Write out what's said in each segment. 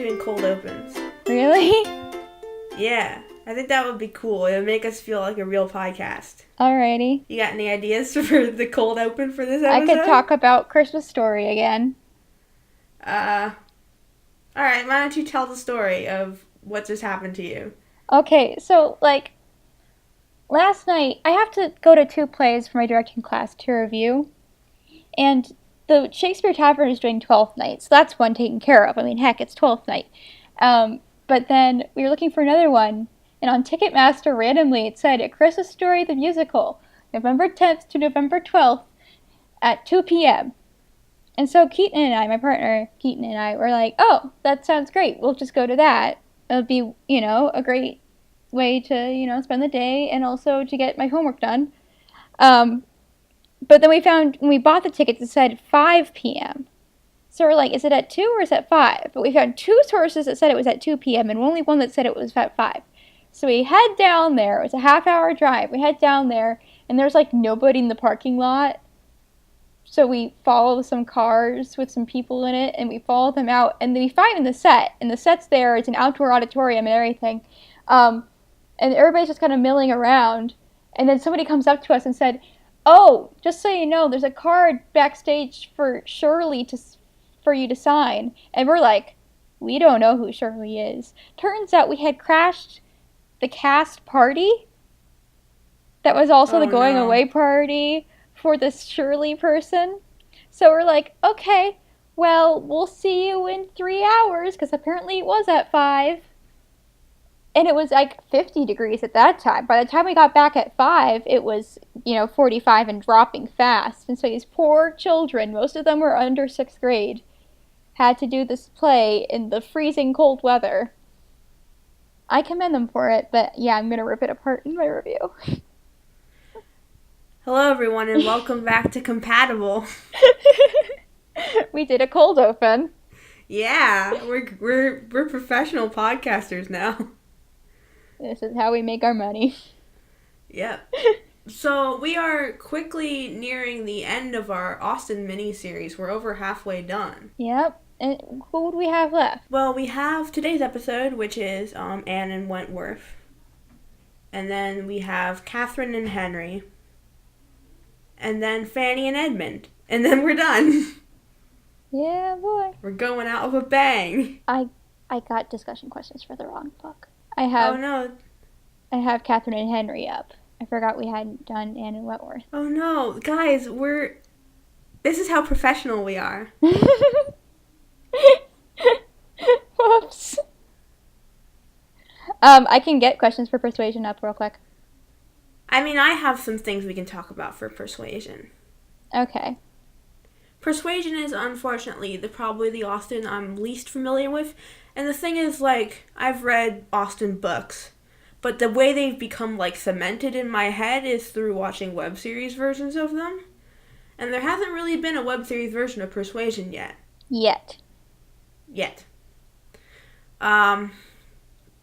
doing cold opens. Really? Yeah, I think that would be cool. It would make us feel like a real podcast. Alrighty. You got any ideas for the cold open for this episode? I could talk about Christmas Story again. Alright, why don't you tell the story of what just happened to you? Okay, so, last night, I have to go to 2 plays for my directing class to review, and the Shakespeare Tavern is doing 12th night, so that's one taken care of. I mean, heck, it's 12th night. But then we were looking for another one, and on Ticketmaster, randomly, it said, A Christmas Story the Musical, November 10th to November 12th at 2 p.m. And so Keaton and I, my partner, Keaton and I, were like, oh, that sounds great. We'll just go to that. It'll be, a great way to, spend the day and also to get my homework done. But then we found, when we bought the tickets, it said 5 p.m. So we're like, is it at 2 or is it at 5? But we found 2 sources that said it was at 2 p.m. and only one that said it was at 5. So we head down there. It was a half-hour drive. We head down there, and there's, nobody in the parking lot. So we follow some cars with some people in it, and we follow them out, and then we find in the set. And the set's there. It's an outdoor auditorium and everything. And everybody's just kind of milling around. And then somebody comes up to us and said, oh, just so you know, there's a card backstage for Shirley for you to sign. And we're like, we don't know who Shirley is. Turns out we had crashed the cast party. That was also the going away party for this Shirley person. So we're like, okay, well, we'll see you in 3 hours, because apparently it was at 5. And it was 50 degrees at that time. By the time we got back at 5, it was, 45 and dropping fast. And so these poor children, most of them were under 6th grade, had to do this play in the freezing cold weather. I commend them for it, but yeah, I'm going to rip it apart in my review. Hello, everyone, and welcome back to Compatible. We did a cold open. Yeah, we're professional podcasters now. This is how we make our money. Yep. So we are quickly nearing the end of our Austen mini-series. We're over halfway done. Yep. And who would we have left? Well, we have today's episode, which is Anne and Wentworth. And then we have Catherine and Henry. And then Fanny and Edmund. And then we're done. Yeah, boy. We're going out with a bang. I got discussion questions for the wrong book. I have Catherine and Henry up. I forgot we hadn't done Anne and Wentworth. Oh no, guys, this is how professional we are. Whoops. I can get questions for persuasion up real quick. I mean, I have some things we can talk about for persuasion. Okay. Persuasion is, unfortunately, probably the Austen I'm least familiar with. And the thing is, I've read Austen books, but the way they've become, cemented in my head is through watching web series versions of them. And there hasn't really been a web series version of Persuasion yet. Yet.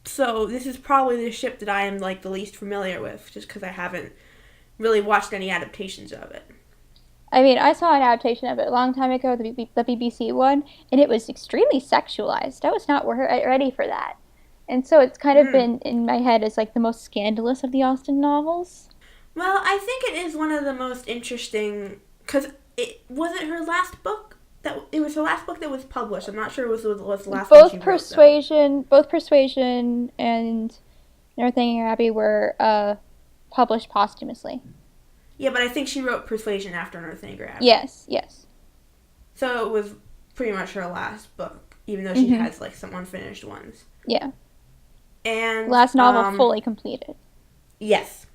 So this is probably the ship that I am, the least familiar with, just because I haven't really watched any adaptations of it. I mean, I saw an adaptation of it a long time ago, the BBC one, and it was extremely sexualized. I was not ready for that. And so it's kind of been in my head as, the most scandalous of the Austen novels. Well, I think it is one of the most interesting, because was it her last book? It was the last book that was published. I'm not sure it was the last one she wrote. Both Persuasion and Northanger Abbey were published posthumously. Yeah, but I think she wrote Persuasion after Northanger Abbey. Yes. So it was pretty much her last book, even though she has, some unfinished ones. Yeah. And last novel fully completed. Yes.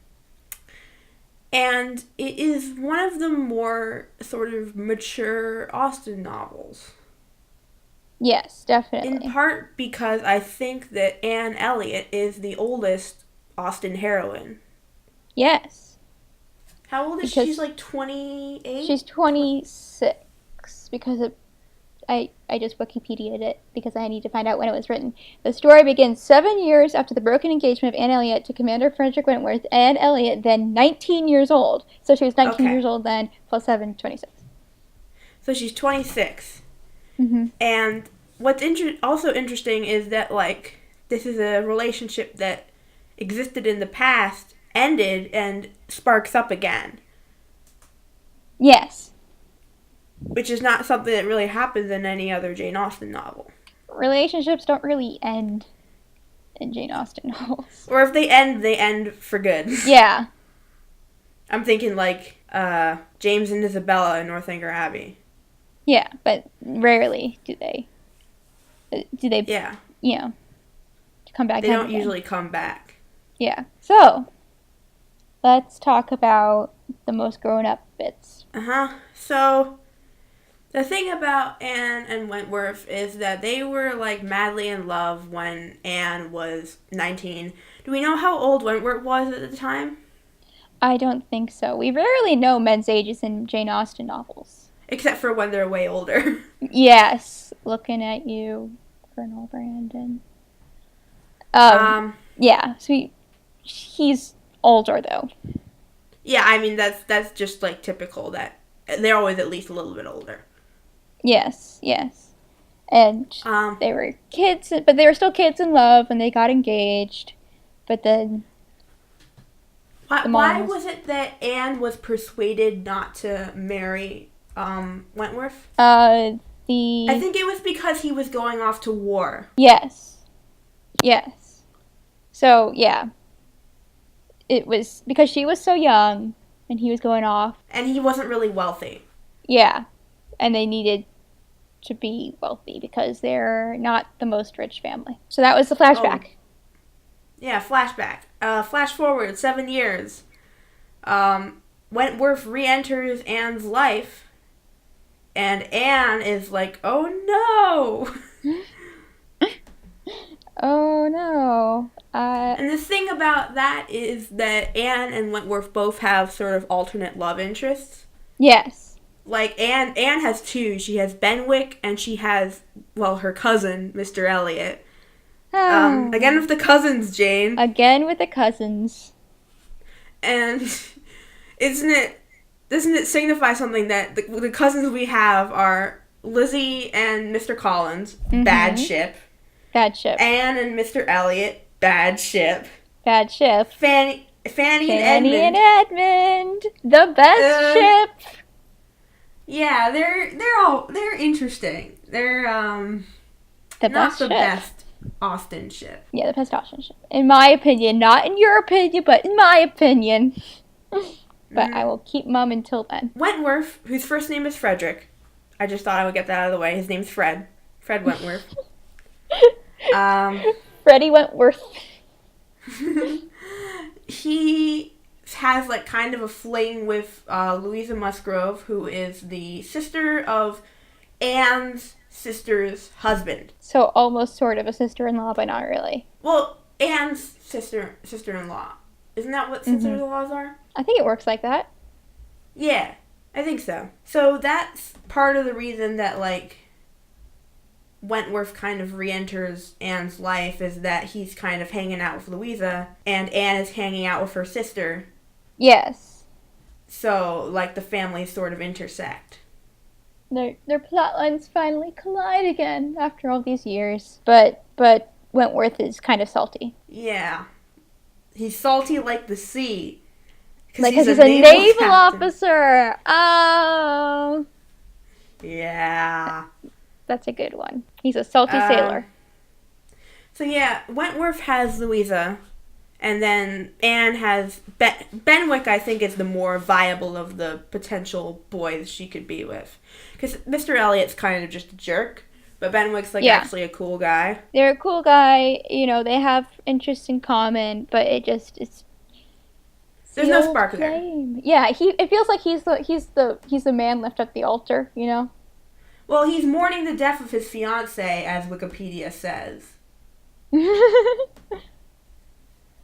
And it is one of the more sort of mature Austen novels. Yes, definitely. In part because I think that Anne Elliot is the oldest Austen heroine. Yes. How old is she? She's 28? She's 26 because I just Wikipedia'd it because I need to find out when it was written. The story begins 7 years after the broken engagement of Anne Elliot to Commander Frederick Wentworth. Anne Elliot, then 19 years old. So she was 19 years old then, plus 7, 26. So she's 26. Mm-hmm. And what's also interesting is that, like, this is a relationship that existed in the past, ended, and sparks up again. Yes. Which is not something that really happens in any other Jane Austen novel. Relationships don't really end in Jane Austen novels. Or if they end for good. Yeah. I'm thinking, like, James and Isabella in Northanger Abbey. Yeah, but rarely do they. Yeah. You know, come back. They don't usually come back. Yeah. So, let's talk about the most grown-up bits. So, the thing about Anne and Wentworth is that they were, like, madly in love when Anne was 19. Do we know how old Wentworth was at the time? I don't think so. We rarely know men's ages in Jane Austen novels. Except for when they're way older. Yes. Looking at you, Colonel Brandon. Yeah, so he's older, though. Yeah, I mean, that's just, like, typical that they're always at least a little bit older. Yes. And they were kids, but they were still kids in love, and they got engaged. But then... Why was it that Anne was persuaded not to marry Wentworth? I think it was because he was going off to war. Yes. So, yeah. It was because she was so young, and he was going off. And he wasn't really wealthy. Yeah. And they needed to be wealthy because they're not the most rich family. So that was the flashback. Oh. Yeah, flashback. Flash forward 7 years. Wentworth re-enters Anne's life, and Anne is like, oh no! Oh no. And the thing about that is that Anne and Wentworth both have sort of alternate love interests. Yes. Like, Anne has two. She has Benwick, and she has, well, her cousin, Mr. Elliot. Again with the cousins, Jane. Again with the cousins. And doesn't it signify something that the cousins we have are Lizzie and Mr. Collins, bad ship. Anne and Mr. Elliot, bad ship. Fanny and Edmund, the best ship. Yeah, they're interesting. They're not the best Austen ship. Yeah, the best Austen ship. In my opinion, not in your opinion, but in my opinion. But I will keep mum until then. Wentworth, whose first name is Frederick. I just thought I would get that out of the way. His name's Fred. Fred Wentworth. Freddie Wentworth. He has, like, kind of a fling with Louisa Musgrove, who is the sister of Anne's sister's husband. So almost sort of a sister-in-law, but not really. Well, Anne's sister-in-law. Isn't that what sister-in-laws are? I think it works like that. Yeah, I think so. So that's part of the reason that, like, Wentworth kind of re-enters Anne's life is that he's kind of hanging out with Louisa, and Anne is hanging out with her sister. Yes. So, like, the families sort of intersect. Their plot lines finally collide again after all these years. But Wentworth is kind of salty. Yeah. He's salty like the sea. Because he's a naval officer. Oh. Yeah. That's a good one. He's a salty sailor. So yeah, Wentworth has Louisa, and then Anne has Benwick. I think is the more viable of the potential boys she could be with, because Mr. Elliot's kind of just a jerk, but Benwick's actually a cool guy. They're a cool guy. You know, they have interests in common, but it's. There's no spark there. Yeah, it feels like he's the man left at the altar. You know. Well, he's mourning the death of his fiancée, as Wikipedia says.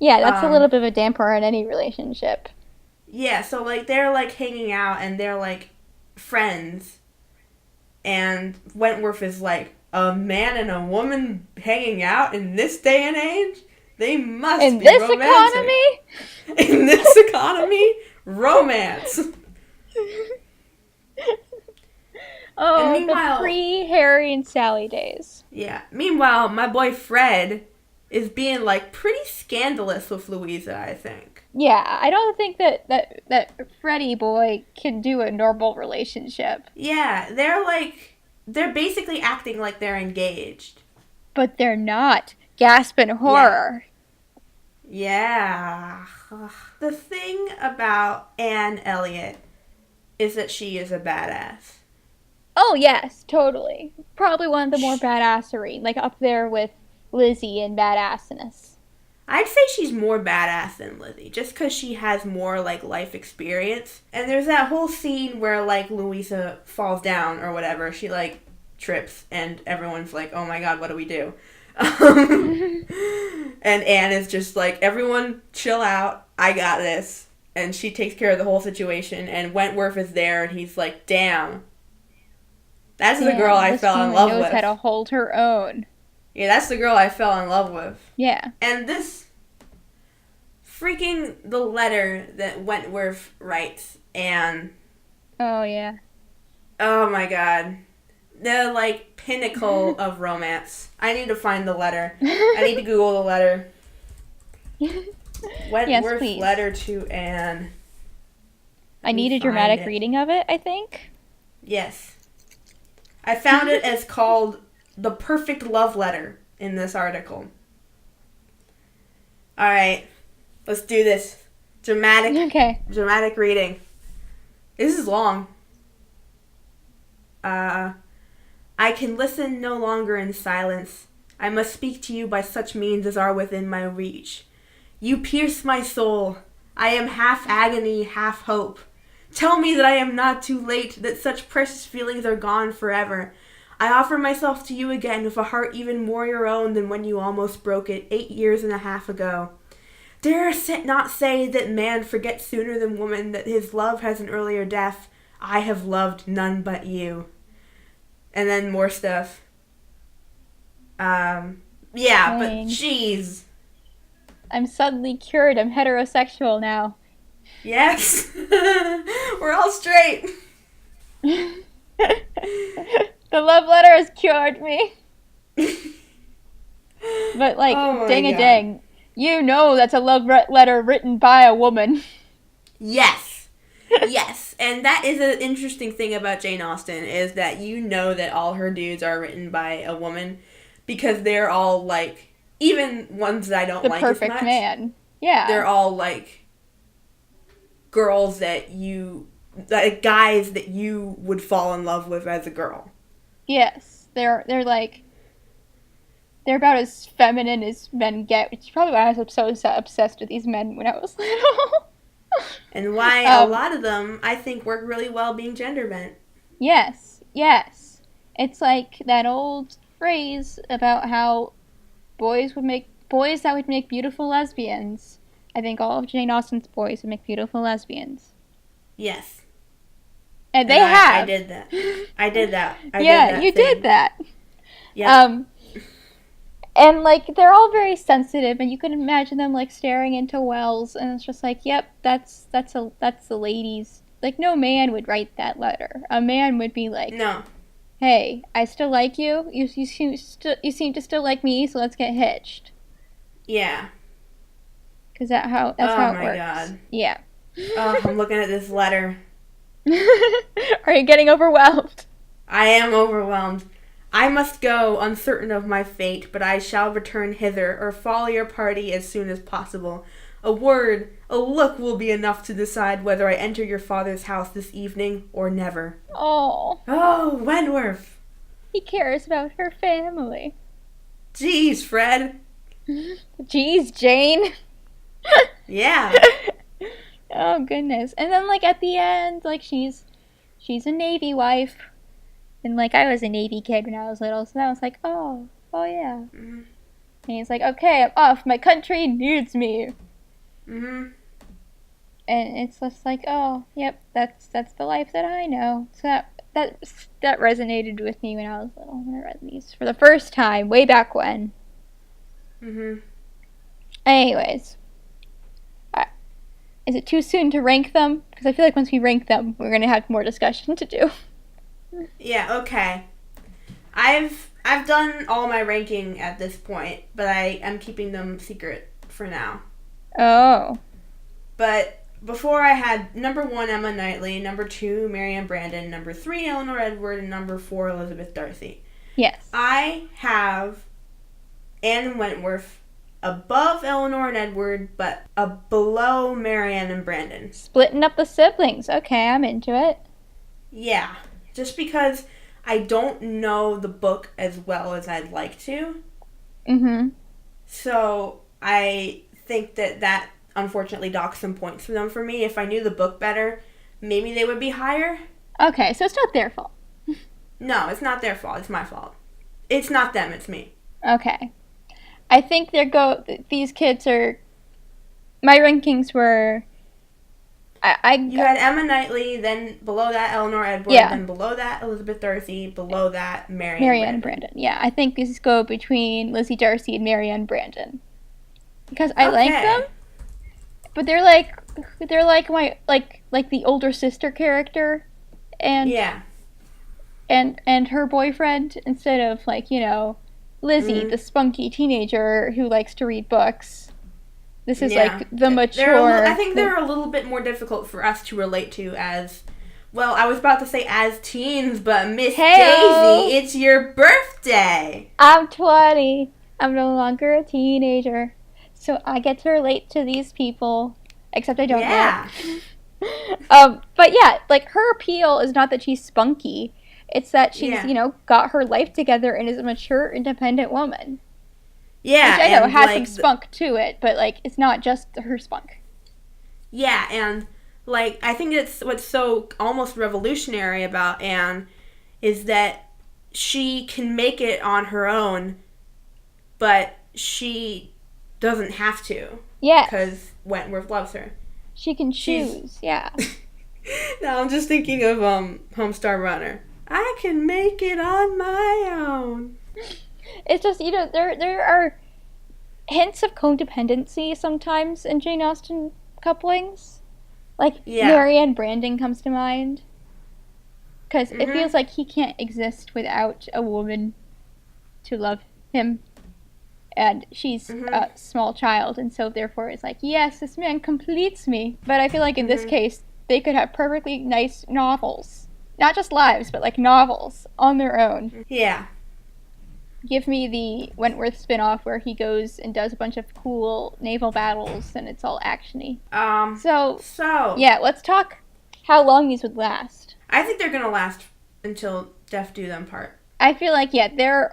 Yeah, that's a little bit of a damper on any relationship. Yeah, so, like, they're, like, hanging out, and they're, like, friends. And Wentworth is like, a man and a woman hanging out in this day and age? They must be romantic. In this economy? In this economy? Romance. Oh, and Meanwhile, pre-Harry and Sally days. Yeah. Meanwhile, my boy Fred is being, like, pretty scandalous with Louisa, I think. Yeah, I don't think that Freddie boy can do a normal relationship. Yeah, they're basically acting like they're engaged. But they're not. Gasp in horror. Yeah. The thing about Anne Elliot is that she is a badass. Oh, yes, totally. Probably one of the more badassery, like up there with Lizzie in badassiness. I'd say she's more badass than Lizzie, just because she has more, like, life experience. And there's that whole scene where, like, Louisa falls down or whatever. She, like, trips, and everyone's like, oh my god, what do we do? And Anne is just like, everyone chill out, I got this. And she takes care of the whole situation, and Wentworth is there, and he's like, damn. That's the girl I fell in love with. Knows how to hold her own. Yeah, that's the girl I fell in love with. Yeah. And this freaking the letter that Wentworth writes, and oh yeah. Oh my god. The, like, pinnacle of romance. I need to find the letter. I need to Google the letter. Wentworth yes, letter to Anne. I need a dramatic reading of it, I think. Yes. I found it as called The Perfect Love Letter in this article. Alright. Let's do this. Dramatic reading. This is long. I can listen no longer in silence. I must speak to you by such means as are within my reach. You pierce my soul. I am half agony, half hope. Tell me that I am not too late, that such precious feelings are gone forever. I offer myself to you again with a heart even more your own than when you almost broke it 8 years and a half ago. Dare not say that man forgets sooner than woman, that his love has an earlier death. I have loved none but you. And then more stuff. Yeah, dang. But jeez. I'm suddenly cured. I'm heterosexual now. Yes. We're all straight. The love letter has cured me. But, like, dang-a-dang. You know that's a love letter written by a woman. Yes. Yes. And that is an interesting thing about Jane Austen, is that you know that all her dudes are written by a woman, because they're all, like, even ones that I don't like as much. The perfect man. Yeah. They're all, like, girls that like, guys that you would fall in love with as a girl. Yes. They're like, they're about as feminine as men get, which is probably why I was so obsessed with these men when I was little. And why a lot of them, I think, work really well being gender bent. Yes, yes. It's like that old phrase about how boys that would make beautiful lesbians. I think all of Jane Austen's boys would make beautiful lesbians. Yes. And they have. I did that. I did that. You did that. Yeah. And, like, they're all very sensitive, and you can imagine them, like, staring into wells, and it's just like, yep, that's the ladies. Like, no man would write that letter. A man would be like, no. Hey, I still like you. You seem to still like me, so let's get hitched. Yeah. Because that's how it works. Oh my god. Yeah. Oh, I'm looking at this letter. Are you getting overwhelmed? I am overwhelmed. I must go, uncertain of my fate, but I shall return hither, or follow your party as soon as possible. A word, a look will be enough to decide whether I enter your father's house this evening or never. Oh. Oh, Wentworth. He cares about her family. Jeez, Fred. Jeez, Jane. Yeah. Oh, goodness. And then, like, at the end, like, she's a Navy wife. And, like, I was a Navy kid when I was little, so I was like, oh yeah. Mm-hmm. And he's like, okay, I'm off. My country needs me. Mm-hmm. And it's just like, oh, yep, that's the life that I know. So that resonated with me when I was little, when I read these for the first time, way back when. Mm-hmm. Anyways. Is it too soon to rank them? Because I feel like once we rank them, we're going to have more discussion to do. Yeah, okay. I've done all my ranking at this point, but I am keeping them secret for now. Oh. But before I had number 1 Emma Knightley, number 2 Marianne Brandon, number 3 Eleanor Edward, and number 4 Elizabeth Darcy. Yes. I have Anne and Wentworth above Eleanor and Edward, but below Marianne and Brandon. Splitting up the siblings. Okay, I'm into it. Yeah, just because I don't know the book as well as I'd like to. Mm-hmm. So I think that unfortunately docks some points for them for me. If I knew the book better, maybe they would be higher. Okay, so it's not their fault. No, it's not their fault. It's my fault. It's not them. It's me. Okay. I think these kids are... My rankings were... You had Emma Knightley, then below that Eleanor Edward, then below that Elizabeth Darcy, below that Marianne Brandon. Yeah, I think these go between Lizzie Darcy and Marianne Brandon. Because I like them, but they're like my like the older sister character, and and her boyfriend, instead of Lizzie, the spunky teenager who likes to read books. This is like the mature. I think they're a little bit more difficult for us to relate to as, well, I was about to say as teens, but Miss Daisy, it's your birthday. I'm 20. I'm no longer a teenager. So I get to relate to these people, except I don't yet. But yeah, like her appeal is not that she's spunky. It's that she's, got her life together and is a mature, independent woman. Yeah. Which I know has some spunk to it, but it's not just her spunk. Yeah, and I think it's what's so almost revolutionary about Anne is that she can make it on her own, but she doesn't have to. Yeah. Because Wentworth loves her. She can choose, yeah. Now I'm just thinking of Homestar Runner. I can make it on my own. It's just, there are hints of codependency sometimes in Jane Austen couplings. Marianne Brandon comes to mind. Because it feels like he can't exist without a woman to love him. And she's a small child, and so therefore it's like, yes, this man completes me. But I feel like in this case, they could have perfectly nice novels. Not just lives, but novels on their own. Yeah. Give me the Wentworth spin-off where he goes and does a bunch of cool naval battles and it's all actiony. So yeah, let's talk how long these would last. I think they're gonna last until death do them part. I feel like the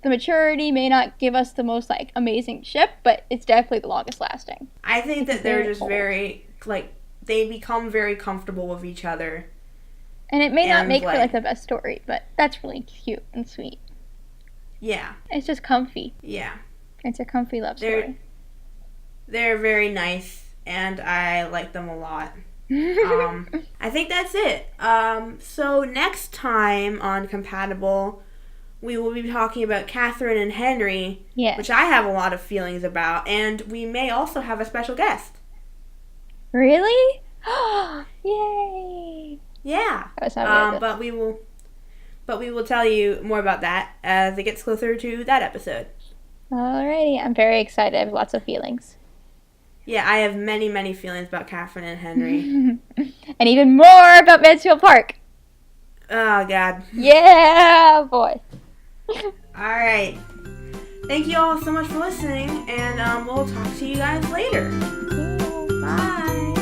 maturity may not give us the most amazing ship, but it's definitely the longest lasting. I think that they're just very they become very comfortable with each other. And it may not make for the best story, but that's really cute and sweet. Yeah. It's just comfy. Yeah. It's a comfy love story. They're very nice, and I like them a lot. I think that's it. So next time on Compatible, we will be talking about Catherine and Henry, which I have a lot of feelings about, and we may also have a special guest. Really? Yay! Yeah. That was how But we will tell you more about that as it gets closer to that episode. Alrighty, I'm very excited. I have lots of feelings. Yeah, I have many, many feelings about Catherine and Henry. And even more about Mansfield Park. Oh, God. Yeah, boy. Alright. Thank you all so much for listening, and we'll talk to you guys later. Bye.